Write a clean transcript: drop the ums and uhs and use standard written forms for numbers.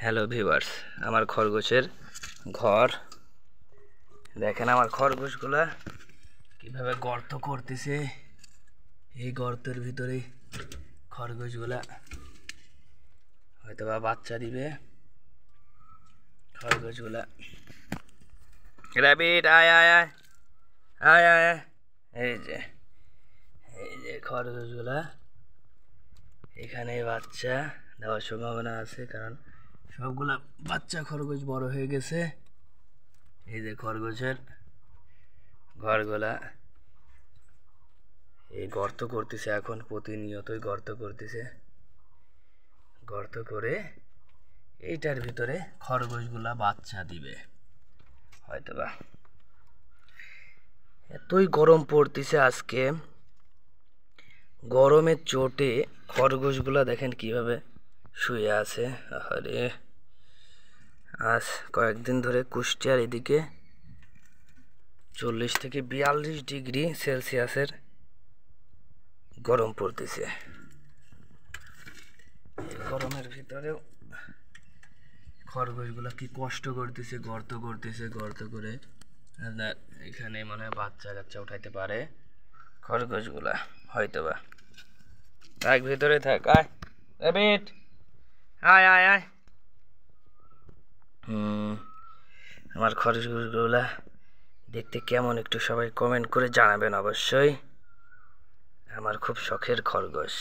Hello viewers, আমার খরগোশের ঘর দেখেন। আমার খরগোশগুলা কিভাবে গর্ত করতেছে। এই গর্তের ভিতরে খরগোশগুলা হয়তো বা বাচ্চা দিবে। খরগোশগুলা র্যাবিট আয় আয় আয় আয় আয় আয়। এই যে খরগোশগুলা এখানে বাচ্চা দেওয়ার সম্ভাবনা আছে, কারণ সবগুলা বাচ্চা খরগোশ বড় হয়ে গেছে। এই যে খরগোশের ঘরগুলা এই গর্ত করতেছে, এখন প্রতিনিয়তই গর্ত করতেছে। গর্ত করে এইটার ভিতরে খরগোশগুলা বাচ্চা দিবে হয়তোবা। এতই গরম পড়তেছে আজকে, গরমের চোটে খরগোশগুলা দেখেন কিভাবে শুয়ে আছে। আরে আজ কয়েকদিন ধরে কুষ্টিয়ার এদিকে 40 থেকে 42 ডিগ্রি সেলসিয়াসের গরম পড়তেছে। গরমের ভিতরেও খরগোশগুলা কি কষ্ট করতেছে, গর্ত করতেছে। গর্ত করে এখানে মনে হয় বাচ্চা কাচ্চা উঠাইতে পারে খরগোশগুলা হয়তোবা। থাক ভিতরে থাক, আয় র্যাবিট আয় আয় আয়। আমার খরগোশগুলা দেখতে কেমন একটু সবাই কমেন্ট করে জানাবেন অবশ্যই। আমার খুব শখের খরগোশ।